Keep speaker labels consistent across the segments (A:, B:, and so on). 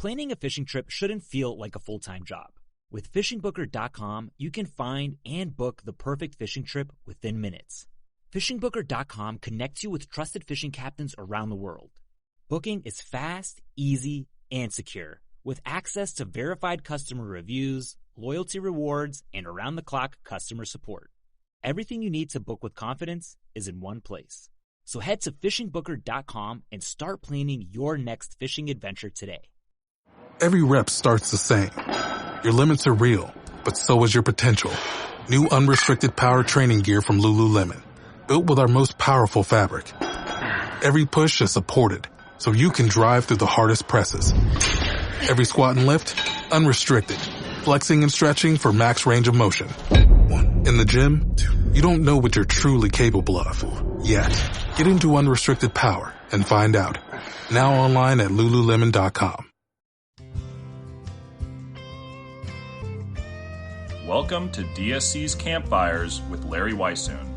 A: Planning a fishing trip shouldn't feel like a full-time job. With FishingBooker.com, you can find and book the perfect fishing trip within minutes. FishingBooker.com connects you with trusted fishing captains around the world. Booking is fast, easy, and secure, with access to verified customer reviews, loyalty rewards, and around-the-clock customer support. Everything you need to book with confidence is in one place. So head to FishingBooker.com and start planning your next fishing adventure today.
B: Every rep starts the same. Your limits are real, but so is your potential. New unrestricted power training gear from Lululemon, built with our most powerful fabric. Every push is supported, so you can drive through the hardest presses. Every squat and lift, unrestricted, flexing and stretching for max range of motion. In the gym, you don't know what you're truly capable of yet. Get into unrestricted power and find out. Now online at Lululemon.com.
C: Welcome to DSC's Campfires with Larry Weishuhn,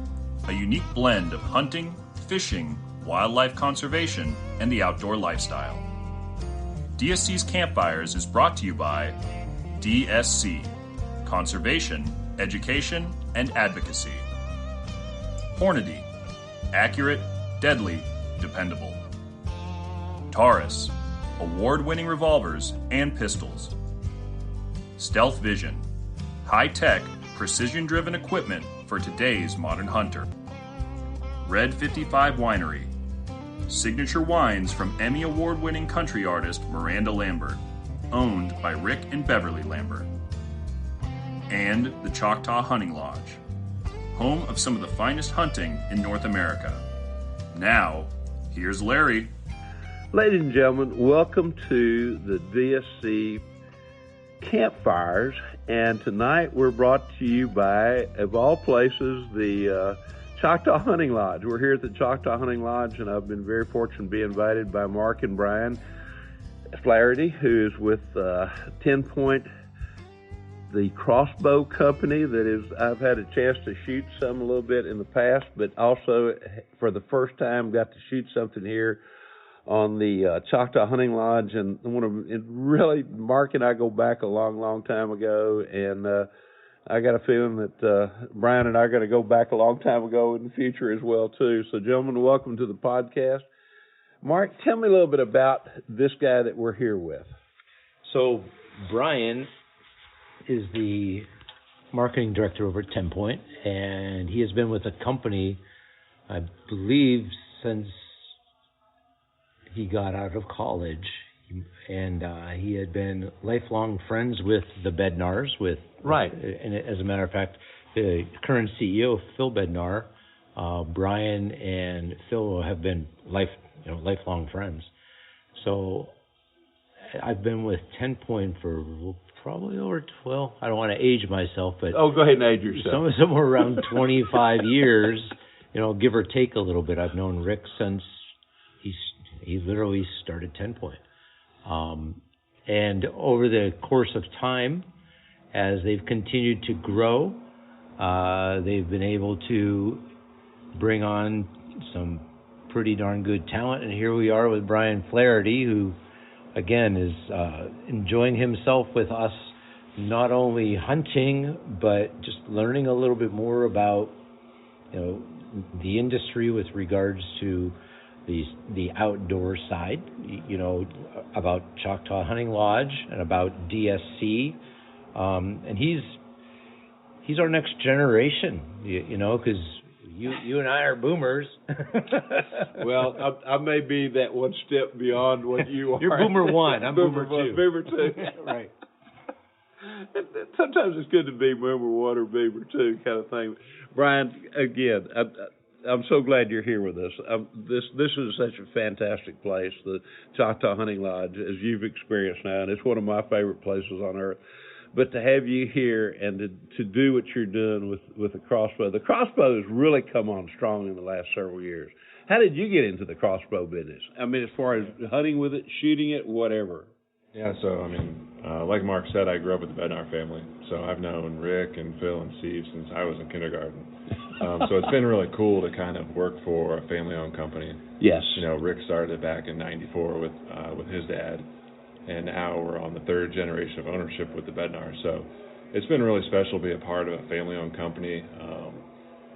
C: a unique blend of hunting, fishing, wildlife conservation, and the outdoor lifestyle. DSC's Campfires is brought to you by DSC, Conservation, Education, and Advocacy. Hornady, accurate, deadly, dependable. Taurus, award-winning revolvers and pistols. Stealth Vision, high-tech, precision-driven equipment for today's modern hunter. Red 55 Winery, signature wines from Emmy Award-winning country artist Miranda Lambert, owned by Rick and Beverly Lambert. And the Choctaw Hunting Lodge, home of some of the finest hunting in North America. Now, here's Larry.
D: Ladies and gentlemen, welcome to the DSC Campfires, and tonight we're brought to you by, of all places, the Choctaw Hunting Lodge. We're here at the Choctaw Hunting Lodge, and I've been very fortunate to be invited by Mark and Brian Flaherty, who is with TenPoint, the Crossbow company that is, I've had a chance to shoot some a little bit in the past, but also for the first time got to shoot something here on the Choctaw Hunting Lodge. And really, Mark and I go back a long, long time ago, and I got a feeling that Brian and I are going to go back a long time ago in the future as well, too. So, gentlemen, welcome to the podcast. Mark, tell me a little bit about this guy that we're here with.
E: So, Brian is the marketing director over at TenPoint, and he has been with the company, I believe, since he got out of college. And he had been lifelong friends with the Bednars.
D: Right.
E: And as a matter of fact, the current CEO, Phil Bednar, Brian and Phil have been lifelong friends. So I've been with TenPoint for probably over 12. I don't want to age myself, but
D: go ahead and age yourself.
E: Somewhere around 25 years, give or take a little bit. I've known Rick since he literally started TenPoint. And over the course of time, as they've continued to grow, they've been able to bring on some pretty darn good talent. And here we are with Brian Flaherty, who, again, is enjoying himself with us, not only hunting, but just learning a little bit more about, the industry with regards to the outdoor side, about Choctaw Hunting Lodge and about DSC. And he's our next generation, because you and I are boomers.
D: Well, I may be that one step beyond what you are.
E: You're boomer one. I'm boomer two.
D: Boomer two.
E: Right.
D: Sometimes it's good to be boomer one or boomer two kind of thing. Brian, again, I'm so glad you're here with us. This is such a fantastic place, the Choctaw Hunting Lodge, as you've experienced now, and it's one of my favorite places on earth. But to have you here and to do what you're doing with the crossbow. The crossbow has really come on strong in the last several years. How did you get into the crossbow business? I mean, as far as hunting with it, shooting it, whatever.
F: Yeah, so, like Mark said, I grew up with the Bednar family. So I've known Rick and Phil and Steve since I was in kindergarten. So it's been really cool to kind of work for a family-owned company.
D: Yes.
F: Rick started back in '94 with his dad. and now we're on the third generation of ownership with the Bednar. So it's been really special to be a part of a family-owned company.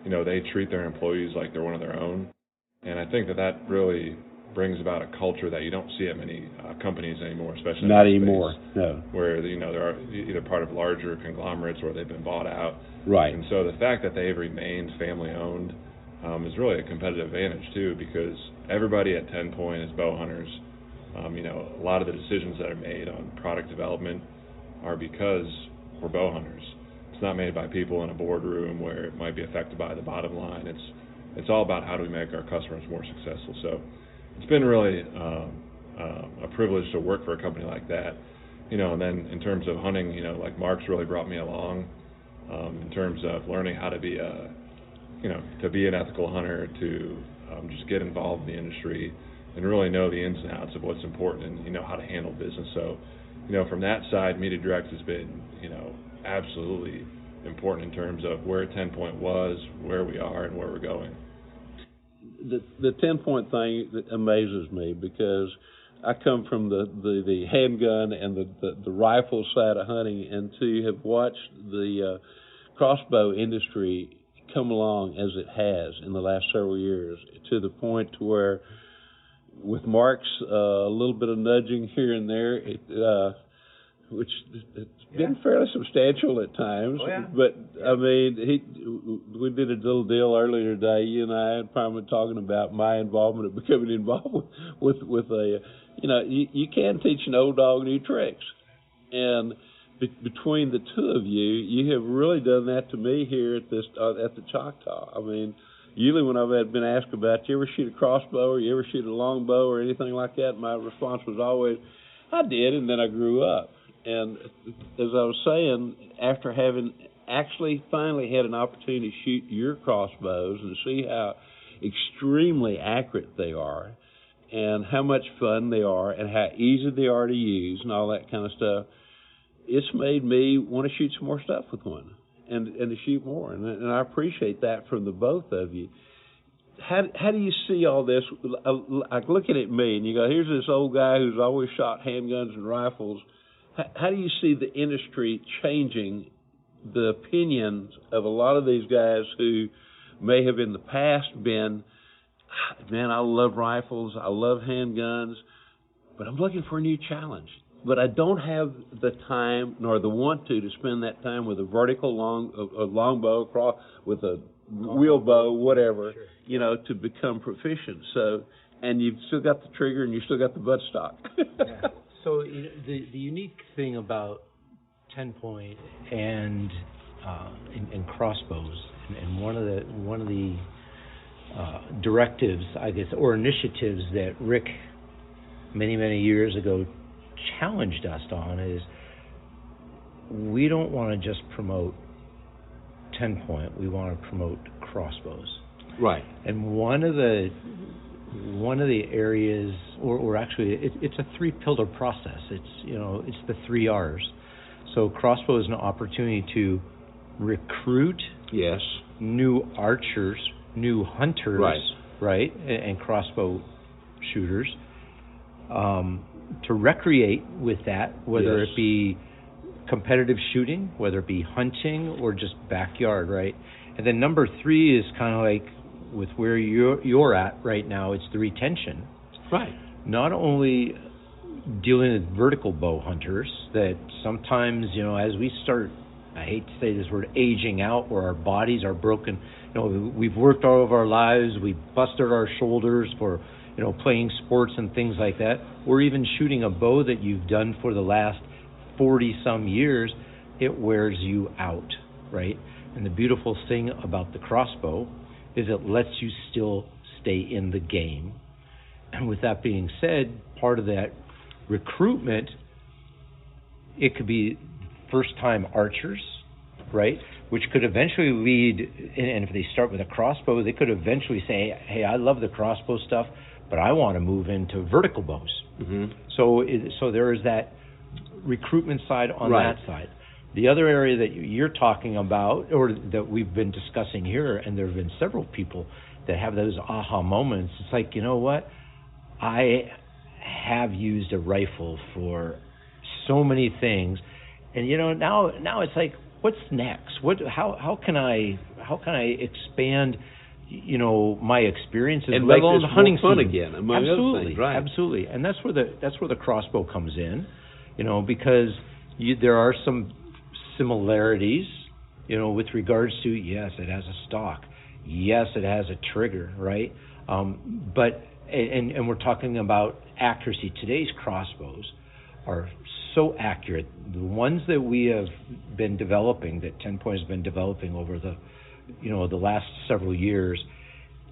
F: They treat their employees like they're one of their own, and I think that really brings about a culture that you don't see at many companies anymore, especially
D: not
F: in
D: anymore.
F: Space,
D: no.
F: Where they're either part of larger conglomerates or they've been bought out.
D: Right.
F: And so the fact that they've remained family-owned is really a competitive advantage too, because everybody at TenPoint is bow hunters. A lot of the decisions that are made on product development are because we're bow hunters. It's not made by people in a boardroom where it might be affected by the bottom line. It's all about how do we make our customers more successful. So it's been really a privilege to work for a company like that. And then in terms of hunting, like Mark's really brought me along in terms of learning how to be to be an ethical hunter, to just get involved in the industry and really know the ins and outs of what's important and how to handle business. So from that side, Media Direct has been absolutely important in terms of where TenPoint was, where we are, and where we're going.
D: The TenPoint thing that amazes me, because I come from the handgun and the rifle side of hunting, and to have watched the crossbow industry come along as it has in the last several years, to the point to where, with Mark's a little bit of nudging here and there, which it's been fairly substantial at times.
E: Oh, yeah.
D: But I mean, we did a little deal earlier today. You and I had probably talking about my involvement of becoming involved with a, you can teach an old dog new tricks, and between the two of you, you have really done that to me here at the Choctaw. I mean, usually when I've been asked about, you ever shoot a crossbow or you ever shoot a longbow or anything like that, my response was always, I did, and then I grew up. And as I was saying, after having actually finally had an opportunity to shoot your crossbows and see how extremely accurate they are and how much fun they are and how easy they are to use and all that kind of stuff, it's made me want to shoot some more stuff with one and to shoot more. And I appreciate that from the both of you. How do you see all this? Like looking at me, and you go, here's this old guy who's always shot handguns and rifles. How do you see the industry changing the opinions of a lot of these guys who may have in the past been, man, I love rifles, I love handguns, but I'm looking for a new challenge. But I don't have the time nor the want to spend that time with a vertical longbow, with a wheelbow, whatever,
E: sure.
D: To become proficient. So, and you've still got the trigger and you still got the buttstock.
E: Yeah. So the unique thing about TenPoint and crossbows, and one of the directives, I guess, or initiatives that Rick many years ago challenged us on is we don't want to just promote TenPoint, we want to promote crossbows.
D: Right.
E: And one of the areas, or actually it's a 3-pillar process. It's the 3 R's. So crossbow is an opportunity to recruit
D: yes
E: new archers, new hunters, right, and crossbow shooters, to recreate with that, whether
D: yes.
E: it be competitive shooting, whether it be hunting or just backyard, right? And then number 3 is kind of like with where you're at right now, it's the retention.
D: Right.
E: Not only dealing with vertical bow hunters that sometimes, as we start, I hate to say this word, aging out, where our bodies are broken. We've worked all of our lives, we've busted our shoulders for, playing sports and things like that, or even shooting a bow that you've done for the last 40-some years, it wears you out, right? And the beautiful thing about the crossbow is it lets you still stay in the game. And with that being said, part of that recruitment, it could be first-time archers, right? Which could eventually lead, and if they start with a crossbow, they could eventually say, hey, I love the crossbow stuff, but I want to move into vertical bows.
D: Mm-hmm.
E: So there is that recruitment side on
D: right.
E: that side. The other area that you're talking about, or that we've been discussing here, and there have been several people that have those aha moments, it's like, you know what? I have used a rifle for so many things, and now it's like, what's next? How can I expand my experiences
D: and make
E: on
D: this
E: the hunting
D: more fun
E: season
D: again, among
E: absolutely,
D: other things, right?
E: Absolutely, and that's where the crossbow comes in, because there are some similarities, with regards to, yes, it has a stock, yes, it has a trigger, right? But we're talking about accuracy. Today's crossbows are so accurate. The ones that we have been developing, that TenPoint has been developing over the last several years,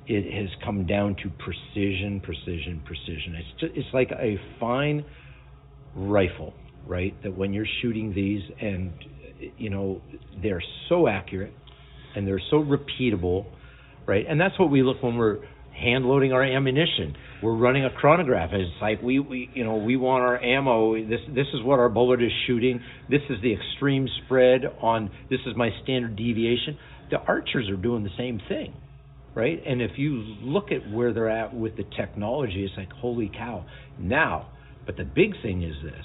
E: it has come down to precision. It's like a fine rifle, right? That when you're shooting these, and they're so accurate and they're so repeatable, right? And that's what we look when we're hand loading our ammunition. We're running a chronograph. It's like we want our ammo. This is what our bullet is shooting. This is the extreme spread on. This is my standard deviation. The archers are doing the same thing, right? And if you look at where they're at with the technology, it's like, holy cow. Now, but the big thing is this.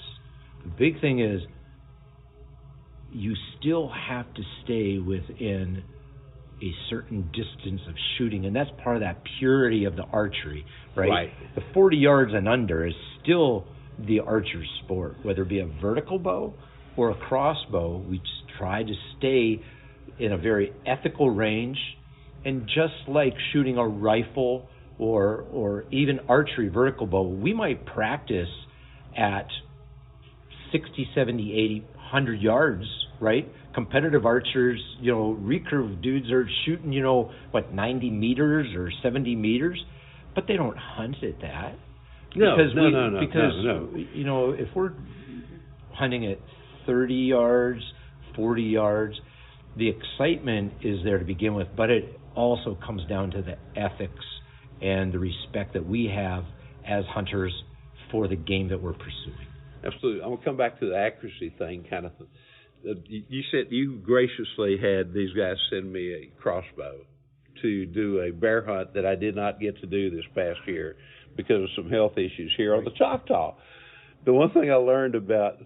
E: The big thing is you still have to stay within a certain distance of shooting, and that's part of that purity of the archery, right? The 40 yards and under is still the archer's sport, whether it be a vertical bow or a crossbow. We just try to stay in a very ethical range, and just like shooting a rifle or even archery vertical bow, we might practice at 60, 70, 80, 100 yards, right? Competitive archers, recurve dudes are shooting, 90 meters or 70 meters, but they don't hunt at that.
D: No.
E: If we're hunting at 30 yards, 40 yards, the excitement is there to begin with, but it also comes down to the ethics and the respect that we have as hunters for the game that we're pursuing.
D: Absolutely. I'm going to come back to the accuracy thing, kind of. You said you graciously had these guys send me a crossbow to do a bear hunt that I did not get to do this past year because of some health issues here on the Choctaw. The one thing I learned about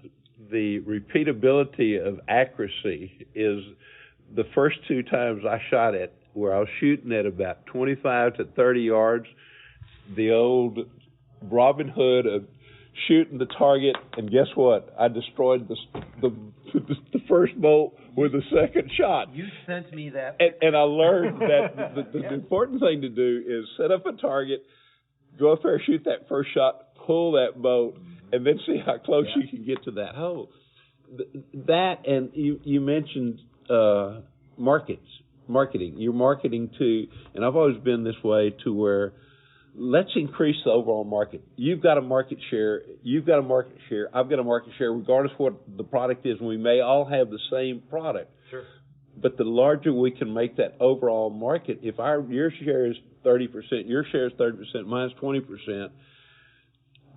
D: the repeatability of accuracy is the first two times I shot it, where I was shooting at about 25 to 30 yards, the old Robin Hood of shooting the target, and guess what? I destroyed the first bolt with the second shot.
E: You sent me that.
D: And I learned that the important thing to do is set up a target, go up there, shoot that first shot, pull that bolt, and then see how close you can get to that hole. That, and you mentioned marketing. You're marketing to, and I've always been this way, to where let's increase the overall market. You've got a market share. I've got a market share, regardless of what the product is. And we may all have the same product.
E: Sure.
D: But the larger we can make that overall market, if your share is 30%, your share is 30%, mine's 20%,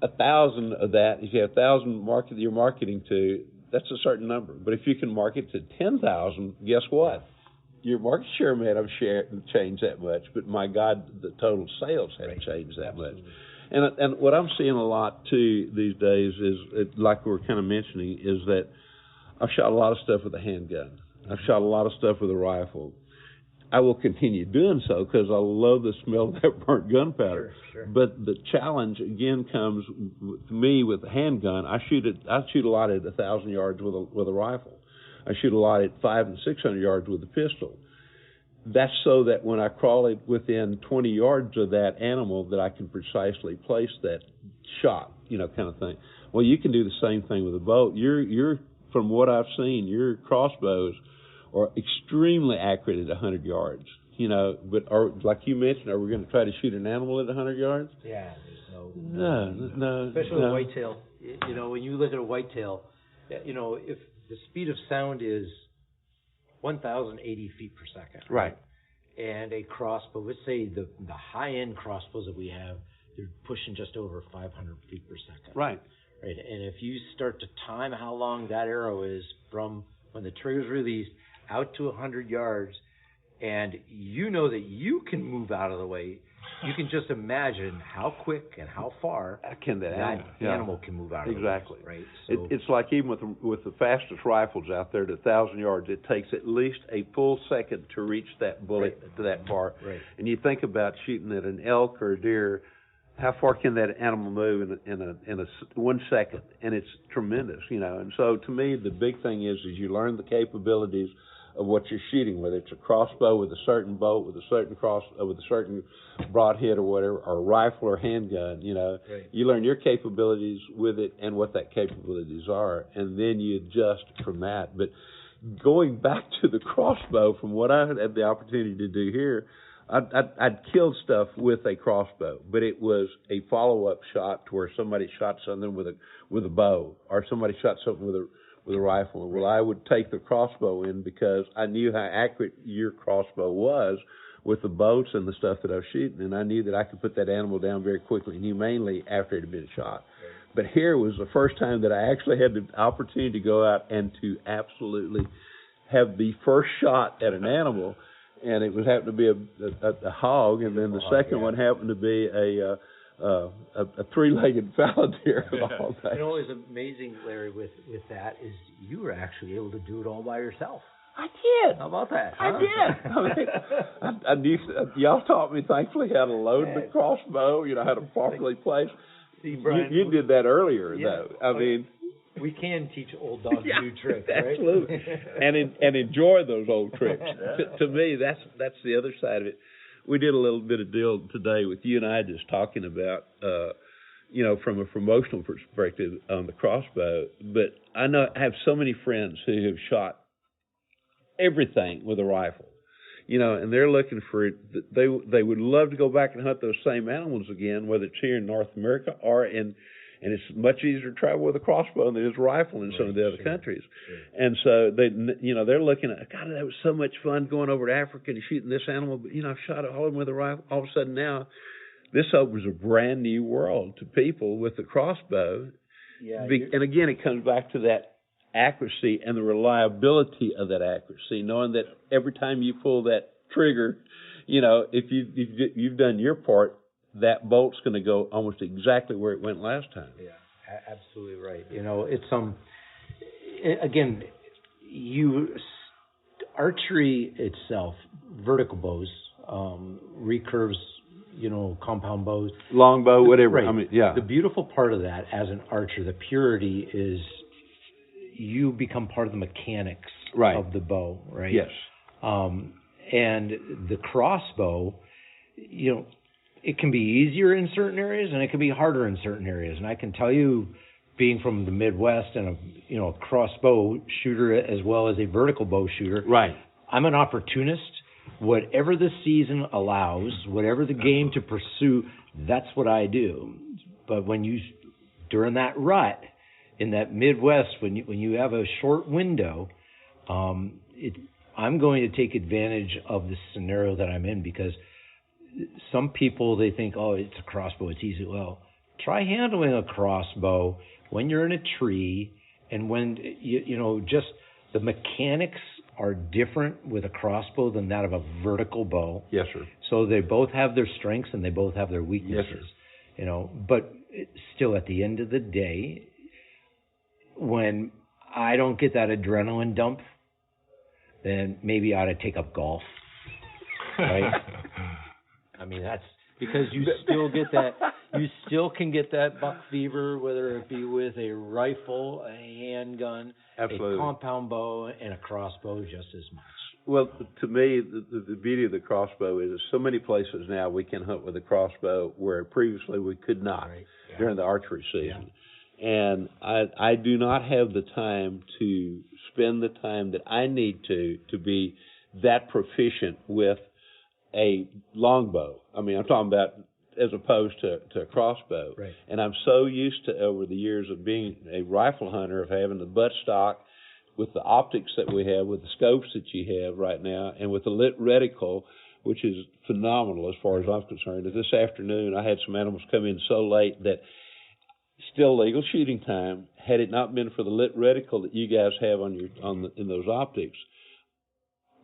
D: 1,000 of that, if you have 1,000 you're marketing to, that's a certain number. But if you can market to 10,000, guess what? Your market share may have changed that much, but my God, the total sales haven't changed that much. And what I'm seeing a lot too these days is, like we were kind of mentioning, is that I've shot a lot of stuff with a handgun. I've shot a lot of stuff with a rifle. I will continue doing so because I love the smell of that burnt gunpowder.
E: Sure.
D: But the challenge again comes with me with the handgun. I shoot a lot at 1,000 yards with a rifle. I shoot a lot at 500 and 600 yards with a pistol. That's so that when I crawl it within 20 yards of that animal, that I can precisely place that shot, kind of thing. Well, you can do the same thing with a bow. You're from what I've seen, your crossbows are extremely accurate at 100 yards. But like you mentioned, are we going to try to shoot an animal at 100 yards?
E: Yeah, no. Especially with whitetail. When you look at a whitetail, if the speed of sound is 1,080 feet per second.
D: Right.
E: And a crossbow, let's say the high-end crossbows that we have, they're pushing just over 500 feet per second.
D: Right.
E: And if you start to time how long that arrow is from when the trigger's released out to 100 yards, and you know that you can move out of the way, you can just imagine how quick and how far
D: can that
E: animal can move out of
D: exactly.
E: the woods, right? So
D: it's like even with the fastest rifles out there to 1,000 yards, it takes at least a full second to reach that bullet to that far.
E: Right.
D: And you think about shooting at an elk or a deer, how far can that animal move in a 1 second? And it's tremendous, you know. And so to me, the big thing is you learn the capabilities of what you're shooting, whether it's a crossbow with a certain bolt, with a certain with a certain broadhead or whatever, or a rifle or handgun, you know.
E: Right.
D: You learn your capabilities with it and what that capabilities are, and then you adjust from that. But going back to the crossbow, from what I had the opportunity to do here, I'd killed stuff with a crossbow, but it was a follow-up shot to where somebody shot something with a bow, or somebody shot something with a rifle. Well, I would take the crossbow in because I knew how accurate your crossbow was with the bolts and the stuff that I was shooting, and I knew that I could put that animal down very quickly and humanely after it had been shot. Right. But here was the first time that I actually had the opportunity to go out and to absolutely have the first shot at an animal, and it was happened to be a hog, and then the second one happened to be a three-legged fallow deer of all things.
E: You know what was amazing, Larry, with that is you were actually able to do it all by yourself.
D: I did.
E: How about that?
D: I did. I knew, y'all taught me, thankfully, how to load the crossbow, you know, how to properly place.
E: See, Brian,
D: you did that earlier, though. I mean,
E: we can teach old dogs new tricks, right?
D: Absolutely. and enjoy those old tricks. To me, that's the other side of it. We did a little bit of deal today with you and I just talking about, you know, from a promotional perspective on the crossbow. But I have so many friends who have shot everything with a rifle, you know, and they're looking for it. They would love to go back and hunt those same animals again, whether it's here in North America or and it's much easier to travel with a crossbow than it is a rifle in some of the other countries. Sure. And so they're looking at, God, that was so much fun going over to Africa and shooting this animal, but I've shot all of them with a rifle. All of a sudden now, this opens a brand new world to people with the crossbow. Yeah. And again, it comes back to that accuracy and the reliability of that accuracy, knowing that every time you pull that trigger, if you've done your part, that bolt's going to go almost exactly where it went last time.
E: Yeah, absolutely right. It's again, archery itself, vertical bows, recurves, compound bows,
D: long bow, whatever.
E: Right.
D: I mean, yeah.
E: The beautiful part of that, as an archer, the purity is you become part of the mechanics of the bow, right?
D: Yes.
E: And the crossbow, it can be easier in certain areas and it can be harder in certain areas. And I can tell you, being from the Midwest and a crossbow shooter as well as a vertical bow shooter,
D: right?
E: I'm an opportunist. Whatever the season allows, whatever the game to pursue, that's what I do. But during that rut in that Midwest, when you have a short window, I'm going to take advantage of the scenario that I'm in, because some people, they think, oh, it's a crossbow, it's easy. Well, try handling a crossbow when you're in a tree, and when just the mechanics are different with a crossbow than that of a vertical bow.
D: Yes, sir.
E: So they both have their strengths and they both have their weaknesses.
D: Yes, sir.
E: But still, at the end of the day, when I don't get that adrenaline dump, then maybe I ought to take up golf, right? I mean, that's because you still get that. You still can get that buck fever, whether it be with a rifle, a handgun,
D: absolutely,
E: a compound bow, and a crossbow, just as much.
D: Well, to me, the beauty of the crossbow is there's so many places now we can hunt with a crossbow where previously we could not during the archery season. Yeah. And I do not have the time to spend the time that I need to be that proficient with a longbow. I mean, I'm talking about as opposed to a crossbow.
E: Right.
D: And I'm so used to, over the years of being a rifle hunter, of having the buttstock with the optics that we have, with the scopes that you have right now, and with the lit reticle, which is phenomenal as far as I'm concerned. This afternoon, I had some animals come in so late that still legal shooting time. Had it not been for the lit reticle that you guys have in those optics,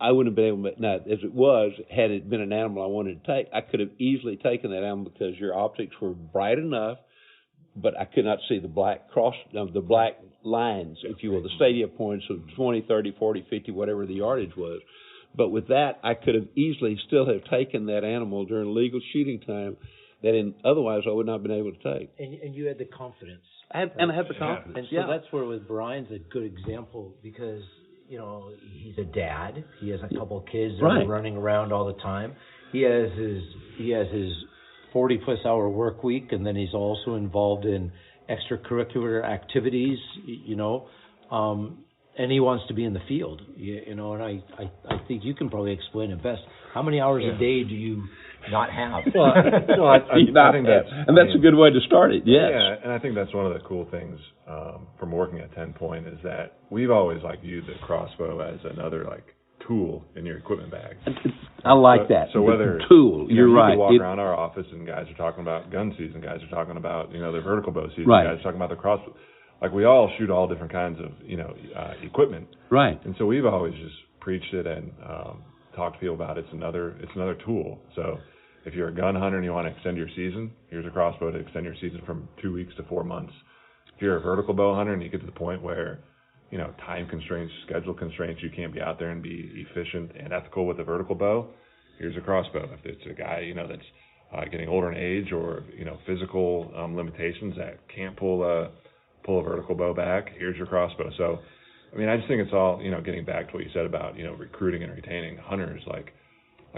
D: I wouldn't have been able to. Now, as it was, had it been an animal I wanted to take, I could have easily taken that animal because your optics were bright enough, but I could not see the black the black lines, if you will, the stadia points of 20, 30, 40, 50, whatever the yardage was. But with that, I could have easily still have taken that animal during legal shooting time that otherwise I would not have been able to take.
E: And you had the confidence.
D: I had the confidence.
E: And so that's where with Brian's a good example because, he's a dad. He has a couple of kids that are running around all the time. He has his 40-plus hour work week, and then he's also involved in extracurricular activities, and he wants to be in the field, and I think you can probably explain it best. How many hours a day do you not have?
F: Well, I think
D: that's a good way to start it, yes.
F: Yeah, and I think that's one of the cool things from working at TenPoint is that we've always viewed the crossbow as another tool in your equipment bag.
D: I like that.
F: So whether
D: tool, you're right.
F: You walk around our office and guys are talking about gun season, guys are talking about their vertical bow season, guys are talking about the crossbow. We all shoot all different kinds of equipment,
D: right?
F: And so we've always just preached it and talked to people about it. It's another tool. So if you're a gun hunter and you want to extend your season, here's a crossbow to extend your season from 2 weeks to 4 months. If you're a vertical bow hunter and you get to the point where time constraints, schedule constraints, you can't be out there and be efficient and ethical with a vertical bow, here's a crossbow. If it's a guy, that's getting older in age or, physical limitations that can't pull a vertical bow back, here's your crossbow. So, I just think it's all, getting back to what you said about, recruiting and retaining hunters, like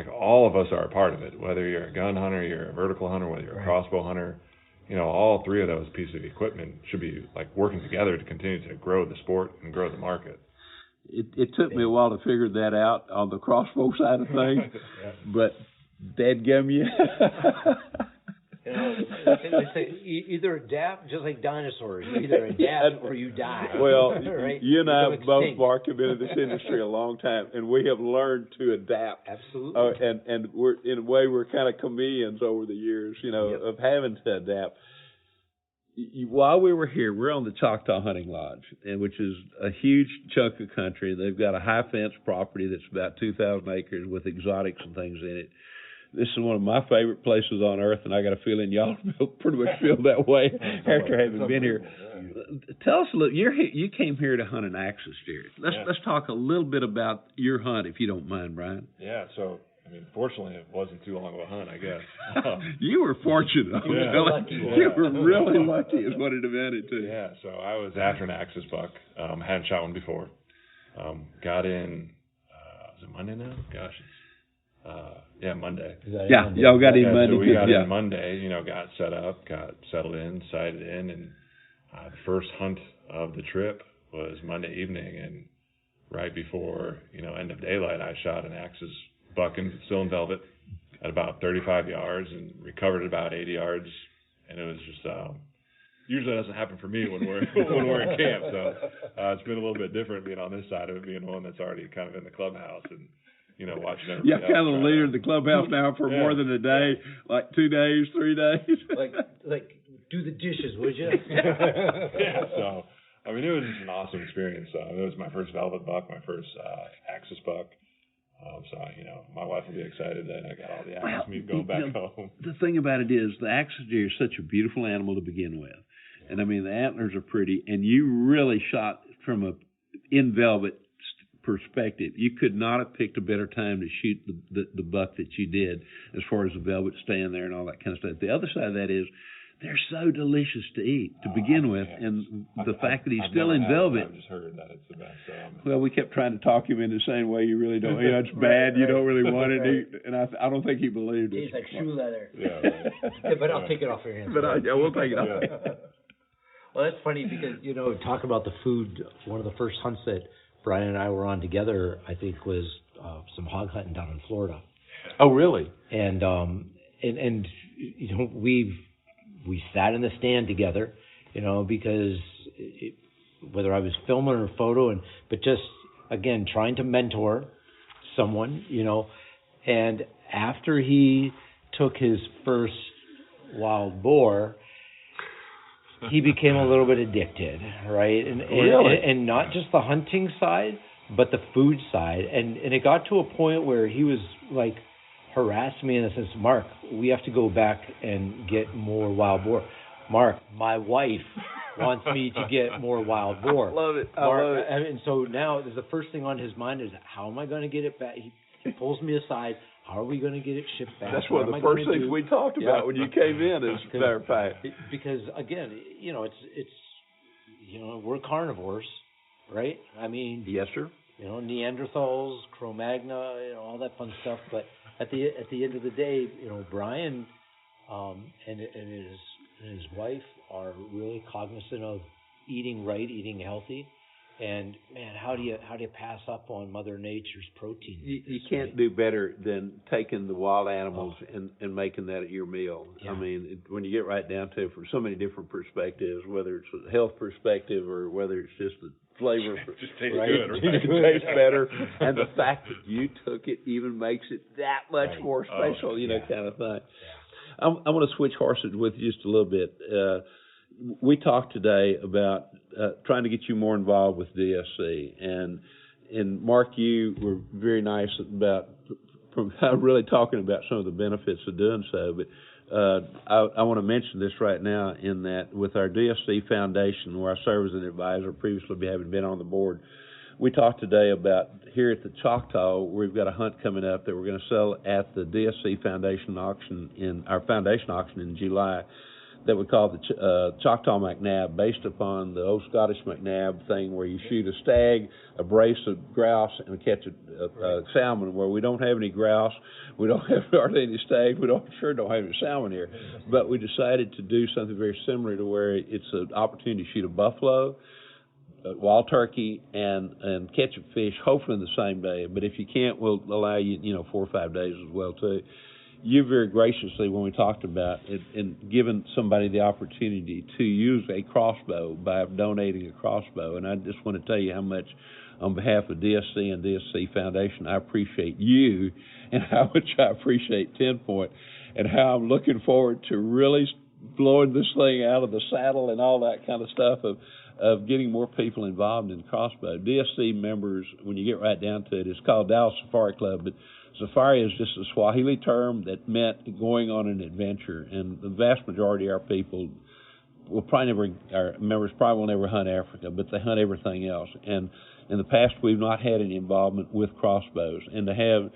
F: all of us are a part of it, whether you're a gun hunter, you're a vertical hunter, whether you're a crossbow hunter, all three of those pieces of equipment should be working together to continue to grow the sport and grow the market.
D: It took me a while to figure that out on the crossbow side of things, but dadgum you.
E: They say either adapt, just like dinosaurs. You either adapt or you die.
D: Well,
E: right?
D: You and I both, Mark, have been in this industry a long time, and we have learned to adapt.
E: Absolutely.
D: And we're in a way we're kind of chameleons over the years, of having to adapt. While we were here, we're on the Choctaw Hunting Lodge, which is a huge chunk of country. They've got a high fence property that's about 2,000 acres with exotics and things in it. This is one of my favorite places on earth, and I got a feeling y'all pretty much feel that way after having been here. Tell us a little. You came here to hunt an axis deer. Let's talk a little bit about your hunt, if you don't mind, Brian.
F: Yeah. So, fortunately, it wasn't too long of a hunt, I guess.
D: You were fortunate. You were really lucky, is what it amounted to.
F: Yeah. So I was after an axis buck. Hadn't shot one before. Got in. Was it Monday now? Gosh. Monday.
D: Y'all got in Monday.
F: So we got in Monday, got set up, got settled in, sighted in, and the first hunt of the trip was Monday evening, and right before, end of daylight, I shot an axis buck still in velvet at about 35 yards and recovered about 80 yards, and it was just, usually that doesn't happen for me when we're in camp, so it's been a little bit different being on this side of it, being one that's already kind of in the clubhouse and watching everybody.
D: Yeah, kind of the leader of the clubhouse now for more than a day, 2 days, 3 days.
E: like do the dishes, would you?
F: Yeah. So, it was just an awesome experience. It was my first velvet buck, my first axis buck. So, my wife will be excited that I got all the axis meat going back home.
D: The thing about it is, the axis deer is such a beautiful animal to begin with, and the antlers are pretty, and you really shot from a in velvet perspective. You could not have picked a better time to shoot the buck that you did, as far as the velvet staying there and all that kind of stuff. The other side of that is they're so delicious to eat to begin with, and the fact that he's still in velvet.
F: I've just heard that it's the best.
D: Well, we kept trying to talk him into saying, well, you really don't. It's bad. You don't really want it. And I don't think he believed it.
E: It's like shoe leather.
F: Yeah,
E: but I'll take it off your hands.
D: But we'll take it off.
E: Well, that's funny because, talk about the food. One of the first hunts that Brian and I were on together, I think, was some hog hunting down in Florida.
D: Oh, really?
E: And we sat in the stand together, because whether I was filming or photo, but just again trying to mentor someone, and after he took his first wild boar, he became a little bit addicted, right? And
D: really?
E: And not just the hunting side, but the food side, and it got to a point where he was like harassing me in the sense, Mark, we have to go back and get more wild boar. Mark, my wife wants me to get more wild boar.
D: I love it.
E: Mark, and so now the first thing on his mind is, how am I going to get it back? He pulls me aside. How are we going to get it shipped back?
D: That's one of the first things we talked about when you came in, as a matter of fact.
E: Because again, it's we're carnivores, right? I mean,
D: yes, sir.
E: Neanderthals, Cro-Magnon, all that fun stuff. But at the end of the day, Brian and his wife are really cognizant of eating right, eating healthy. And man, how do you pass up on Mother Nature's protein?
D: You can't do better than taking the wild animals and making that your meal. Yeah. I mean, when you get right down to it, from so many different perspectives, whether it's a health perspective or whether it's just the flavor,
F: just tastes
D: right?
F: good, right?
D: It tastes better, and the fact that you took it even makes it that much more special, kind of thing. Yeah. I want to switch horses with you just a little bit. We talked today about trying to get you more involved with DSC, and Mark, you were very nice about really talking about some of the benefits of doing so. But I want to mention this right now, in that with our DSC Foundation, where I serve as an advisor, previously having been on the board, we talked today about here at the Choctaw, we've got a hunt coming up that we're going to sell at the DSC Foundation auction in July, that we call the Choctaw McNab, based upon the old Scottish McNab thing, where you shoot a stag, a brace of grouse, and catch a salmon. Where we don't have any grouse, we don't have hardly any stag, we don't have any salmon here. But we decided to do something very similar, to where it's an opportunity to shoot a buffalo, a wild turkey, and catch a fish, hopefully in the same day. But if you can't, we'll allow you 4 or 5 days as well too. You very graciously, when we talked about it, and given somebody the opportunity to use a crossbow by donating a crossbow. And I just want to tell you how much, on behalf of DSC and DSC Foundation, I appreciate you, and how much I appreciate TenPoint, and how I'm looking forward to really blowing this thing out of the saddle and all that kind of stuff of getting more people involved in crossbow. DSC members, when you get right down to it, it's called Dallas Safari Club, but safari is just a Swahili term that meant going on an adventure, and the vast majority of our people our members probably will never hunt Africa, but they hunt everything else. And in the past, we've not had any involvement with crossbows, and to have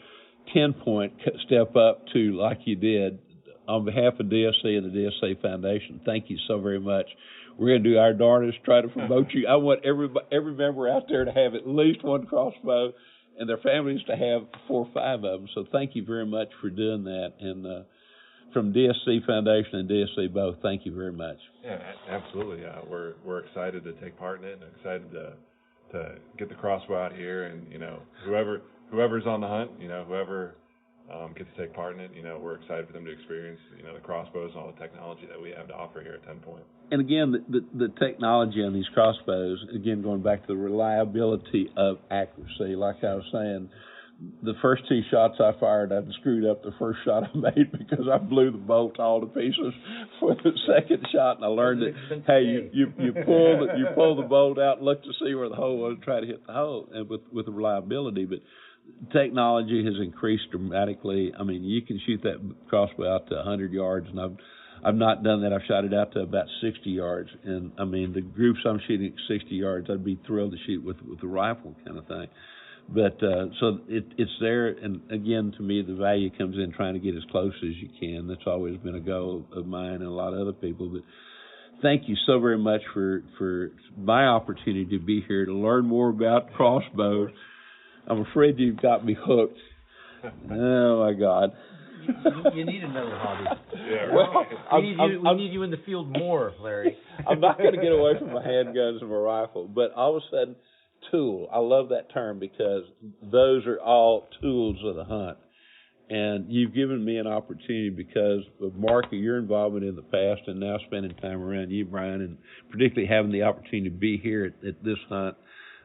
D: TenPoint step up to, like you did, on behalf of DSC and the DSC Foundation, thank you so very much. We're going to do our darndest to try to promote you. I want every member out there to have at least one crossbow, and their families to have 4 or 5 of them. So thank you very much for doing that. And from DSC Foundation and DSC both, thank you very much.
F: Yeah, absolutely. We're excited to take part in it, and excited to get the crossbow out here. And whoever's on the hunt, whoever gets to take part in it, we're excited for them to experience the crossbows and all the technology that we have to offer here at TenPoint.
D: And again, the technology on these crossbows, again, going back to the reliability of accuracy, like I was saying, the first 2 shots I fired, I screwed up the first shot I made because I blew the bolt all to pieces for the second shot, and I learned that, hey, you pull the bolt out and look to see where the hole was, and try to hit the hole, and with the reliability. But technology has increased dramatically. I mean, you can shoot that crossbow out to 100 yards, and I've not done that. I've shot it out to about 60 yards, and I mean, the groups I'm shooting at 60 yards, I'd be thrilled to shoot with a rifle kind of thing. But so it's there, and again, to me, the value comes in trying to get as close as you can. That's always been a goal of mine and a lot of other people. But thank you so very much for my opportunity to be here to learn more about crossbows. I'm afraid you've got me hooked. Oh my God.
E: You need another hobby.
F: Yeah,
D: well,
E: we need you in the field more, Larry.
D: I'm not going to get away from my handguns and my rifle, but all of a sudden, tool. I love that term, because those are all tools of the hunt. And you've given me an opportunity, because of Mark, your involvement in the past, and now spending time around you, Brian, and particularly having the opportunity to be here at this hunt,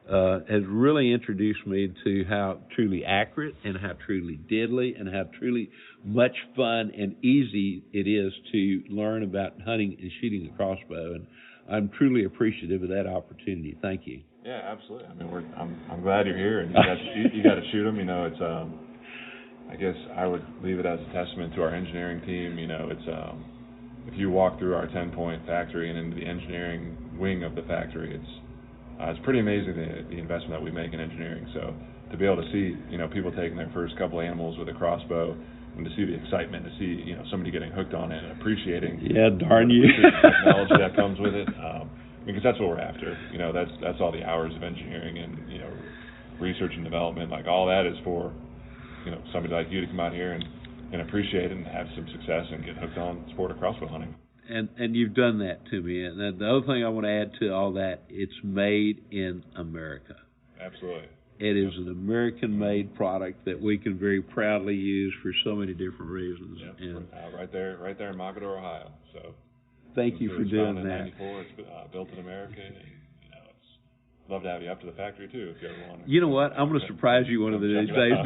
D: has really introduced me to how truly accurate and how truly deadly and how truly much fun and easy it is to learn about hunting and shooting a crossbow. And I'm truly appreciative of that opportunity. Thank you.
F: Yeah, absolutely. I mean, I'm glad you're here, and you got to shoot them. You know, it's I guess I would leave it as a testament to our engineering team. You know, it's if you walk through our TenPoint factory and into the engineering wing of the factory, it's pretty amazing the investment that we make in engineering. So to be able to see, you know, people taking their first couple animals with a crossbow, and to see the excitement, to see, you know, somebody getting hooked on it and appreciating
D: darn you
F: the technology that comes with it, because that's what we're after. You know, that's all the hours of engineering and, you know, research and development. Like, all that is for, you know, somebody like you to come out here and appreciate it and have some success and get hooked on the sport of crossbow hunting.
D: And you've done that to me. And the other thing I want to add to all that, it's made in America.
F: Absolutely.
D: It is an American-made product that we can very proudly use for so many different reasons.
F: Yep.
D: And
F: right there in Mogadore, Ohio. So
D: thank you for doing that.
F: In 1994, it's built in America. And, you know, it's love to have you up to the factory too, if you ever want to.
D: You know what? I'm going to surprise you one of these days.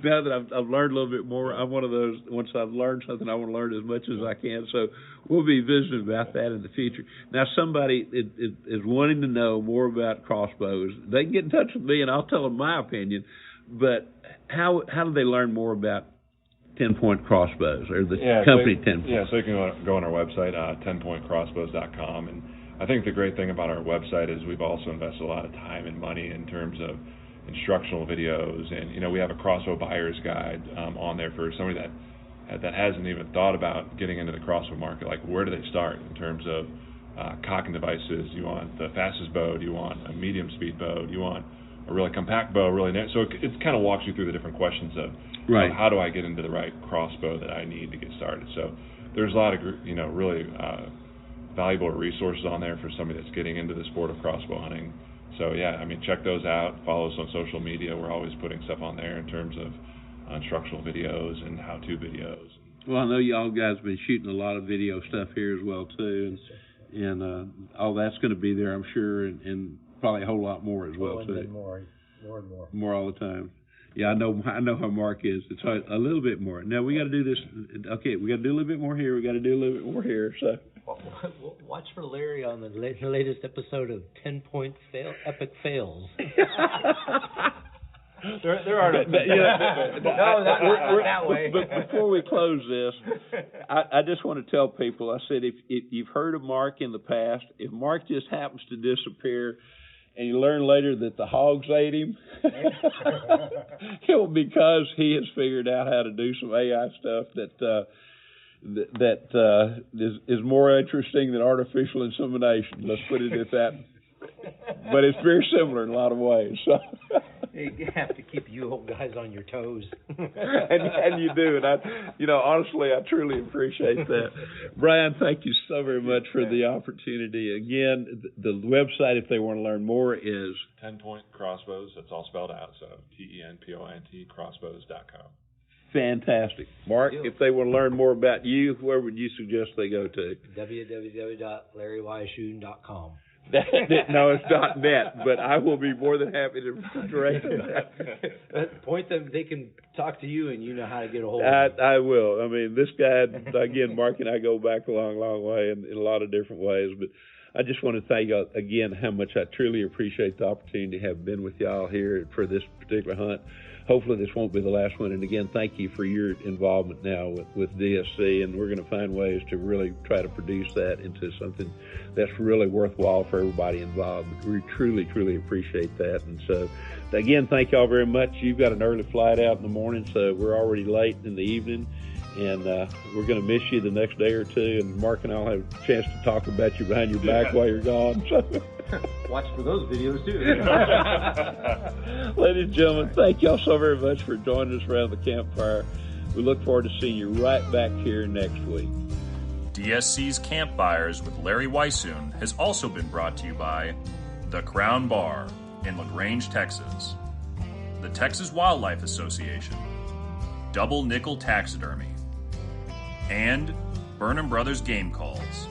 D: Now that I've learned a little bit more, I'm one of those. Once I've learned something, I want to learn as much as I can. So we'll be visiting about that in the future. Now, somebody is wanting to know more about crossbows. They can get in touch with me, and I'll tell them my opinion. But how do they learn more about TenPoint crossbows or the company TenPoint?
F: Yeah, so you can go on our website, TenPointCrossbows.com, and I think the great thing about our website is we've also invested a lot of time and money in terms of instructional videos, and, you know, we have a crossbow buyer's guide on there for somebody that hasn't even thought about getting into the crossbow market. Like, where do they start in terms of cocking devices? You want the fastest bow? Do you want a medium speed bow? Do you want a really compact bow? So it kind of walks you through the different questions of how do I get into the right crossbow that I need to get started. So there's a lot of, you know, really valuable resources on there for somebody that's getting into the sport of crossbow hunting. So yeah, I mean, check those out. Follow us on social media. We're always putting stuff on there in terms of instructional videos and how-to videos.
D: Well, I know y'all guys have been shooting a lot of video stuff here as well too, and all that's going to be there, I'm sure, and probably a whole lot more as well too.
E: More and more.
D: More all the time. Yeah, I know how Mark is. It's a little bit more. Now we got to do this. Okay, we got to do a little bit more here. We got to do a little bit more here. So
E: watch for Larry on the latest episode of TenPoint Epic Fails. There are that way.
D: But before we close this, I just want to tell people. I said if you've heard of Mark in the past, if Mark just happens to disappear, and you learn later that the hogs ate him, it will because he has figured out how to do some AI stuff that is more interesting than artificial insemination. Let's put it at that. But it's very similar in a lot of ways. So.
E: You have to keep you old guys on your toes.
D: and you do. And honestly, I truly appreciate that. Brian, thank you so very much for the opportunity. Again, the website, if they want to learn more, is
F: TenPoint Crossbows. That's all spelled out. So TenPoint Crossbows.com.
D: Fantastic. Mark, if they want to learn more about you, where would you suggest they go to?
E: www.LarryWeishuhn.com.
D: No, it's .net, but I will be more than happy to direct that.
E: Point them, they can talk to you, and you know how to get a hold of them.
D: I will. I mean, this guy, again, Mark and I go back a long, long way in a lot of different ways, but I just want to thank you again how much I truly appreciate the opportunity to have been with y'all here for this particular hunt. Hopefully this won't be the last one. And again, thank you for your involvement now with DSC. And we're going to find ways to really try to produce that into something that's really worthwhile for everybody involved. We truly, truly appreciate that. And so, again, thank y'all very much. You've got an early flight out in the morning, so we're already late in the evening. And we're going to miss you the next day or two. And Mark and I'll have a chance to talk about you behind your back while you're gone. So.
E: Watch for those videos, too.
D: Ladies and gentlemen, thank y'all so very much for joining us around the campfire. We look forward to seeing you right back here next week.
C: DSC's Campfires with Larry Weishuhn has also been brought to you by The Crown Bar in LaGrange, Texas, the Texas Wildlife Association, Double Nickel Taxidermy, and Burnham Brothers Game Calls.